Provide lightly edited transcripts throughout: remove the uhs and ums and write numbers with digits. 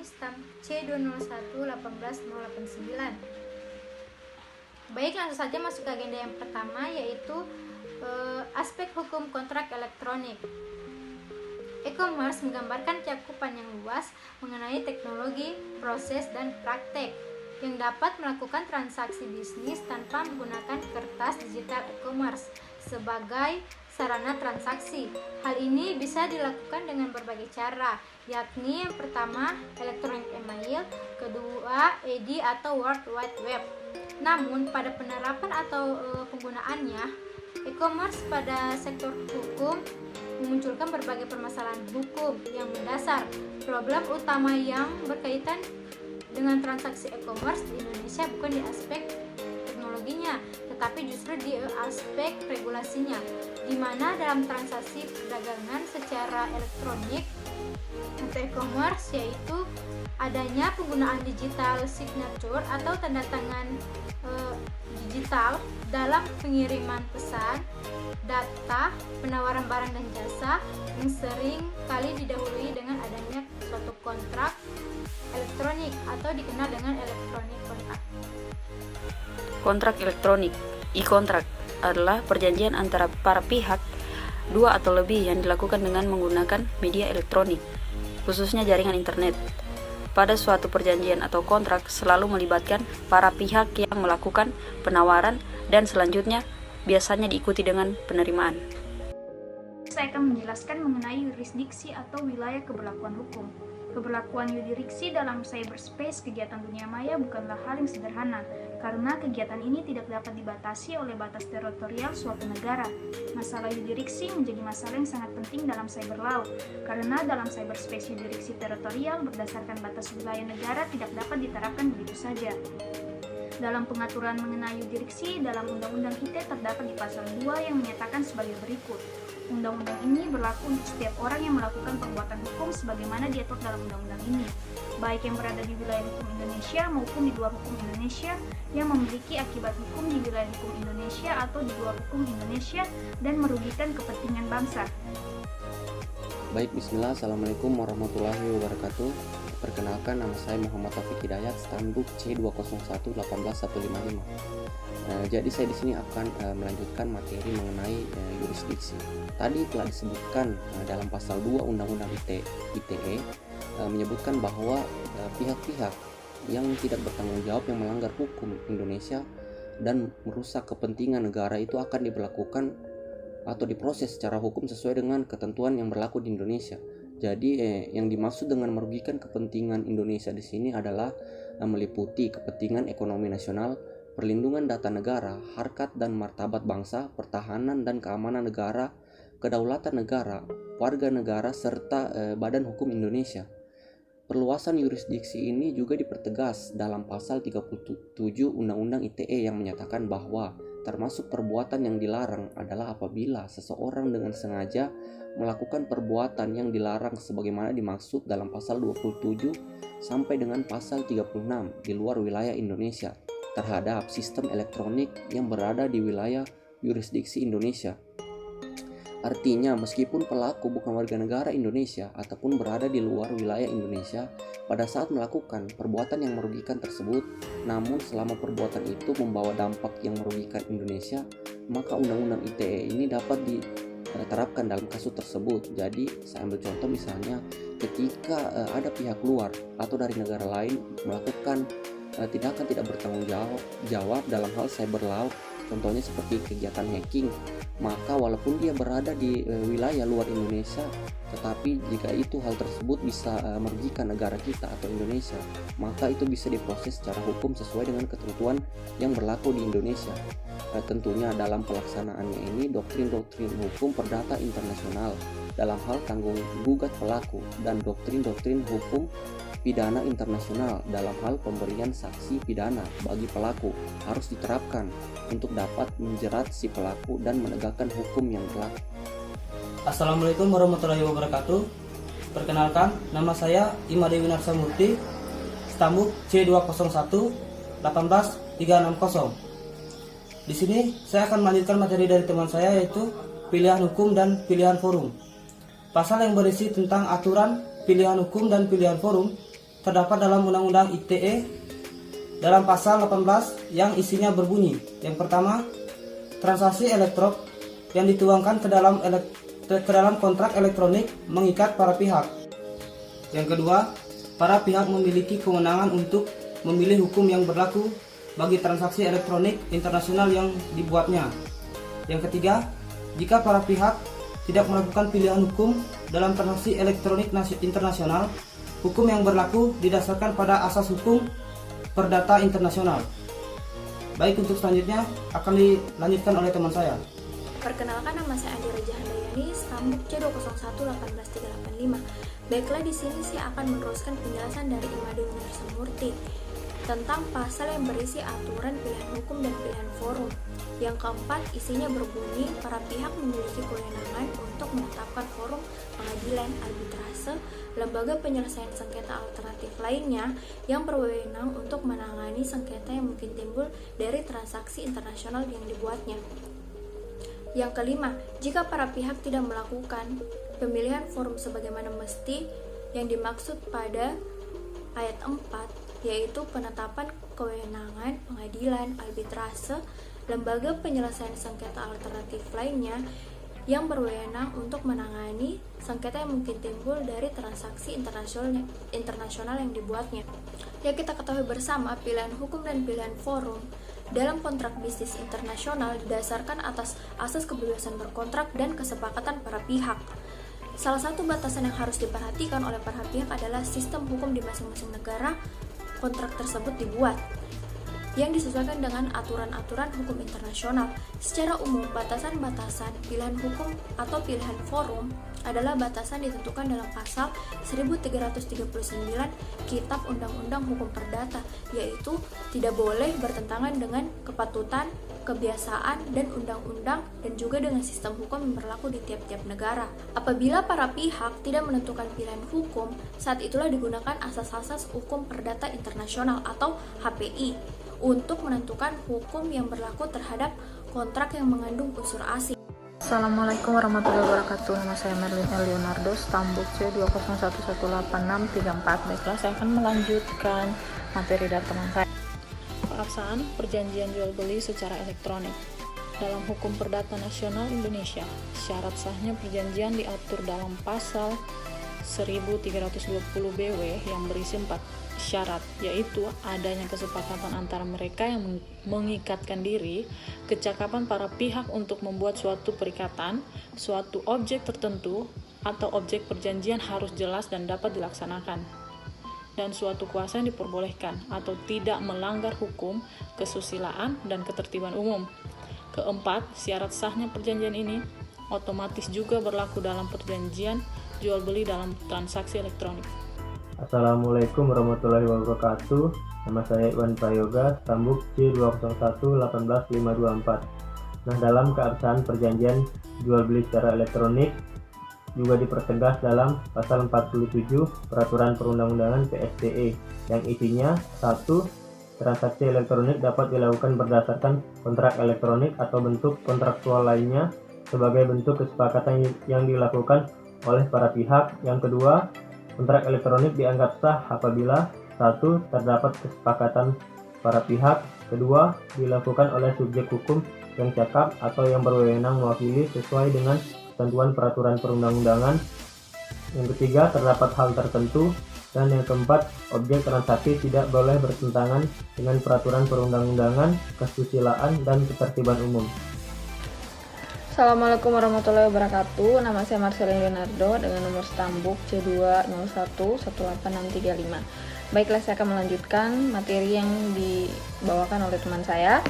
stamp C201-18089. Baik, langsung saja masuk ke agenda yang pertama, yaitu aspek hukum kontrak elektronik. E-commerce menggambarkan cakupan yang luas mengenai teknologi, proses, dan praktek yang dapat melakukan transaksi bisnis tanpa menggunakan kertas digital e-commerce sebagai sarana transaksi. Hal ini bisa dilakukan dengan berbagai cara, yakni yang pertama electronic email, kedua EDI atau World Wide Web. Namun pada penerapan atau penggunaannya, e-commerce pada sektor hukum memunculkan berbagai permasalahan hukum yang mendasar. Problem utama yang berkaitan dengan transaksi e-commerce di Indonesia bukan di aspek teknologinya, tetapi justru di aspek regulasinya, di mana dalam transaksi perdagangan secara elektronik atau e-commerce, yaitu adanya penggunaan digital signature atau tanda tangan digital dalam pengiriman pesan, data, penawaran barang dan jasa yang sering kali didahului dengan adanya suatu kontrak elektronik atau dikenal dengan elektronik kontrak. Kontrak elektronik, e-kontrak, adalah perjanjian antara para pihak, dua atau lebih, yang dilakukan dengan menggunakan media elektronik, khususnya jaringan internet. Pada suatu perjanjian atau kontrak selalu melibatkan para pihak yang melakukan penawaran dan selanjutnya biasanya diikuti dengan penerimaan. Saya akan menjelaskan mengenai yurisdiksi atau wilayah keberlakuan hukum. Keberlakuan yurisdiksi dalam cyberspace kegiatan dunia maya bukanlah hal yang sederhana, karena kegiatan ini tidak dapat dibatasi oleh batas teritorial suatu negara. Masalah yurisdiksi menjadi masalah yang sangat penting dalam cyber law, karena dalam cyberspace yurisdiksi teritorial berdasarkan batas wilayah negara tidak dapat diterapkan begitu saja. Dalam pengaturan mengenai yurisdiksi dalam Undang-Undang ITE terdapat di pasal 2 yang menyatakan sebagai berikut. Undang-undang ini berlaku untuk setiap orang yang melakukan perbuatan hukum sebagaimana diatur dalam undang-undang ini, baik yang berada di wilayah hukum Indonesia maupun di luar hukum Indonesia, yang memiliki akibat hukum di wilayah hukum Indonesia atau di luar hukum Indonesia dan merugikan kepentingan bangsa. Baik, bismillah, assalamualaikum warahmatullahi wabarakatuh. Perkenalkan, nama saya Muhammad Taufik Hidayat, Stambuk C201-18155. Jadi saya di sini akan melanjutkan materi mengenai yurisdiksi. Tadi telah disebutkan dalam pasal 2 Undang-Undang ITE menyebutkan bahwa pihak-pihak yang tidak bertanggung jawab yang melanggar hukum Indonesia dan merusak kepentingan negara itu akan diberlakukan atau diproses secara hukum sesuai dengan ketentuan yang berlaku di Indonesia. Jadi yang dimaksud dengan merugikan kepentingan Indonesia di sini adalah meliputi kepentingan ekonomi nasional, perlindungan data negara, harkat dan martabat bangsa, pertahanan dan keamanan negara, kedaulatan negara, warga negara serta badan hukum Indonesia. Perluasan yurisdiksi ini juga dipertegas dalam pasal 37 Undang-Undang ITE yang menyatakan bahwa termasuk perbuatan yang dilarang adalah apabila seseorang dengan sengaja melakukan perbuatan yang dilarang sebagaimana dimaksud dalam pasal 27 sampai dengan pasal 36 di luar wilayah Indonesia terhadap sistem elektronik yang berada di wilayah yurisdiksi Indonesia. Artinya, meskipun pelaku bukan warga negara Indonesia ataupun berada di luar wilayah Indonesia pada saat melakukan perbuatan yang merugikan tersebut, namun selama perbuatan itu membawa dampak yang merugikan Indonesia, maka Undang-Undang ITE ini dapat diterapkan dalam kasus tersebut. Jadi, saya ambil contoh misalnya ketika ada pihak luar atau dari negara lain melakukan tindakan tidak bertanggung jawab dalam hal cyber law, contohnya seperti kegiatan hacking, maka walaupun dia berada di wilayah luar Indonesia, tetapi jika itu hal tersebut bisa merugikan negara kita atau Indonesia, maka itu bisa diproses secara hukum sesuai dengan ketentuan yang berlaku di Indonesia. Tentunya dalam pelaksanaannya ini doktrin-doktrin hukum perdata internasional dalam hal tanggung gugat pelaku dan doktrin-doktrin hukum pidana internasional dalam hal pemberian saksi pidana bagi pelaku harus diterapkan untuk dapat menjerat si pelaku dan menegakkan hukum yang berlaku. Assalamualaikum warahmatullahi wabarakatuh. Perkenalkan, nama saya Imade Winarsa Murti, Stambuk C201-18360. Di sini saya akan melanjutkan materi dari teman saya, yaitu pilihan hukum dan pilihan forum. Pasal yang berisi tentang aturan pilihan hukum dan pilihan forum terdapat dalam Undang-Undang ITE dalam pasal 18 yang isinya berbunyi. Yang pertama, transaksi elektronik yang dituangkan ke dalam kontrak elektronik mengikat para pihak. Yang kedua, para pihak memiliki kewenangan untuk memilih hukum yang berlaku bagi transaksi elektronik internasional yang dibuatnya. Yang ketiga, jika para pihak tidak melakukan pilihan hukum dalam transaksi elektronik internasional, hukum yang berlaku didasarkan pada asas hukum perdata internasional. Baik, untuk selanjutnya akan dilanjutkan oleh teman saya. Perkenalkan, nama saya Andi Raja Handayani, stambuk C201-18385. Baiklah, di sini saya akan meneruskan penjelasan dari Imade Winarshamurti tentang pasal yang berisi aturan pilihan hukum dan pilihan forum. Yang keempat, isinya berbunyi, para pihak memiliki kewenangan untuk menetapkan forum, pengadilan, arbitrase, lembaga penyelesaian sengketa alternatif lainnya yang berwenang untuk menangani sengketa yang mungkin timbul dari transaksi internasional yang dibuatnya. Yang kelima, jika para pihak tidak melakukan pemilihan forum sebagaimana mesti yang dimaksud pada ayat 4, yaitu penetapan kewenangan pengadilan, arbitrase, lembaga penyelesaian sengketa alternatif lainnya yang berwenang untuk menangani sengketa yang mungkin timbul dari transaksi internasional yang dibuatnya. Yang kita ketahui bersama, pilihan hukum dan pilihan forum dalam kontrak bisnis internasional didasarkan atas asas kebebasan berkontrak dan kesepakatan para pihak. Salah satu batasan yang harus diperhatikan oleh para pihak adalah sistem hukum di masing-masing negara kontrak tersebut dibuat, yang disesuaikan dengan aturan-aturan hukum internasional. Secara umum, batasan-batasan pilihan hukum atau pilihan forum adalah batasan ditentukan dalam pasal 1339 Kitab Undang-Undang Hukum Perdata, yaitu tidak boleh bertentangan dengan kepatutan, kebiasaan, dan undang-undang, dan juga dengan sistem hukum yang berlaku di tiap-tiap negara. Apabila para pihak tidak menentukan pilihan hukum, saat itulah digunakan asas-asas hukum perdata internasional atau HPI untuk menentukan hukum yang berlaku terhadap kontrak yang mengandung unsur asing. Assalamualaikum warahmatullahi wabarakatuh. Nama saya Merlin L. Leonardo, stambuk C201-18634. Baiklah, saya akan melanjutkan materi dari teman saya. Pelaksanaan perjanjian jual beli secara elektronik. Dalam hukum perdata nasional Indonesia, syarat sahnya perjanjian diatur dalam pasal 1320 BW yang berisi 4 syarat, yaitu adanya kesepakatan antara mereka yang mengikatkan diri, kecakapan para pihak untuk membuat suatu perikatan, suatu objek tertentu atau objek perjanjian harus jelas dan dapat dilaksanakan, dan suatu kuasa yang diperbolehkan atau tidak melanggar hukum, kesusilaan, dan ketertiban umum. Keempat, syarat sahnya perjanjian ini otomatis juga berlaku dalam perjanjian jual beli dalam transaksi elektronik. Assalamualaikum warahmatullahi wabarakatuh. Nama saya Iwan Prayoga, stambuk C201-1818524. Nah, dalam keabsahan perjanjian jual beli secara elektronik juga dipertegas dalam pasal 47 Peraturan Perundang-undangan PSTE yang isinya 1. Transaksi elektronik dapat dilakukan berdasarkan kontrak elektronik atau bentuk kontraktual lainnya sebagai bentuk kesepakatan yang dilakukan oleh para pihak. Yang kedua, kontrak elektronik dianggap sah apabila 1. Terdapat kesepakatan para pihak, kedua, dilakukan oleh subjek hukum yang cakap atau yang berwenang mewakili sesuai dengan ketentuan peraturan perundang-undangan, yang ketiga, terdapat hal tertentu, dan yang keempat, objek transaksi tidak boleh bertentangan dengan peraturan perundang-undangan, kesusilaan, dan ketertiban umum. Assalamualaikum warahmatullahi wabarakatuh. Nama saya Marcelin Leonardo dengan nomor stambuk C201-18635. Baiklah, saya akan melanjutkan materi yang dibawakan oleh teman saya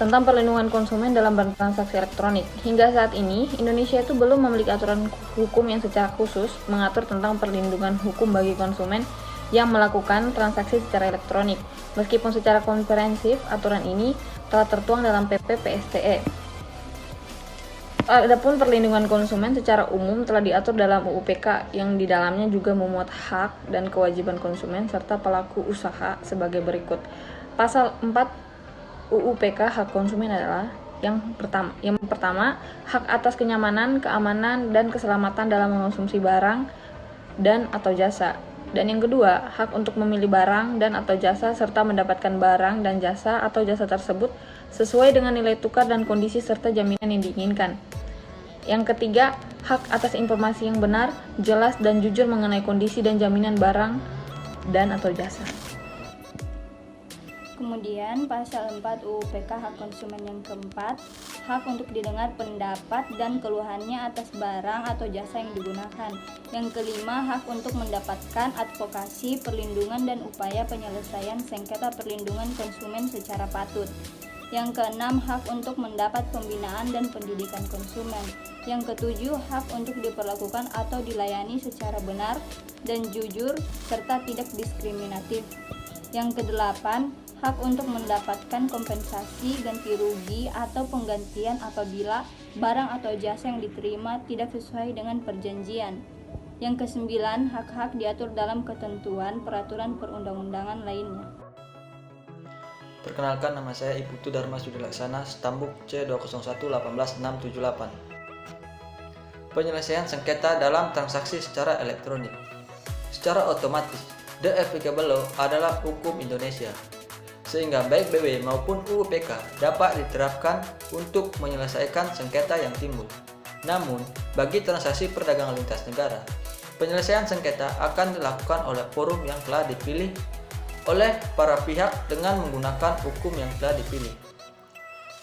tentang perlindungan konsumen dalam bertransaksi elektronik. Hingga saat ini, Indonesia itu belum memiliki aturan hukum yang secara khusus mengatur tentang perlindungan hukum bagi konsumen yang melakukan transaksi secara elektronik. Meskipun secara komprehensif, aturan ini telah tertuang dalam PP PSTE. Adapun perlindungan konsumen secara umum telah diatur dalam UU PK yang di dalamnya juga memuat hak dan kewajiban konsumen serta pelaku usaha sebagai berikut. Pasal 4 UU PK hak konsumen adalah yang pertama, hak atas kenyamanan, keamanan, dan keselamatan dalam mengonsumsi barang dan atau jasa. Dan yang kedua, hak untuk memilih barang dan atau jasa serta mendapatkan barang dan jasa atau jasa tersebut sesuai dengan nilai tukar dan kondisi serta jaminan yang diinginkan. Yang ketiga, hak atas informasi yang benar, jelas dan jujur mengenai kondisi dan jaminan barang dan atau jasa. Kemudian pasal 4 UU PK hak konsumen yang keempat, hak untuk didengar pendapat dan keluhannya atas barang atau jasa yang digunakan. Yang kelima, hak untuk mendapatkan advokasi, perlindungan dan upaya penyelesaian sengketa perlindungan konsumen secara patut. Yang keenam, hak untuk mendapat pembinaan dan pendidikan konsumen. Yang ketujuh, hak untuk diperlakukan atau dilayani secara benar dan jujur serta tidak diskriminatif. Yang kedelapan, hak untuk mendapatkan kompensasi, ganti rugi, atau penggantian apabila barang atau jasa yang diterima tidak sesuai dengan perjanjian. Yang kesembilan, hak-hak diatur dalam ketentuan peraturan perundang-undangan lainnya. Perkenalkan, nama saya Iputu Dharma Sudilaksana, Stambuk C201-18678. Penyelesaian sengketa dalam transaksi secara elektronik. Secara otomatis, the applicable law adalah hukum Indonesia, sehingga baik BW maupun UU PK dapat diterapkan untuk menyelesaikan sengketa yang timbul. Namun, bagi transaksi perdagangan lintas negara, penyelesaian sengketa akan dilakukan oleh forum yang telah dipilih oleh para pihak dengan menggunakan hukum yang telah dipilih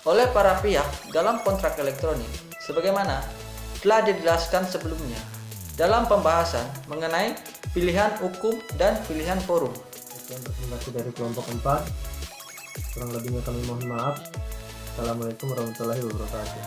oleh para pihak dalam kontrak elektronik, sebagaimana telah dijelaskan sebelumnya dalam pembahasan mengenai pilihan hukum dan pilihan forum. Sekian presentasi dari kelompok 4. Kurang lebihnya kami mohon maaf. Assalamualaikum warahmatullahi wabarakatuh.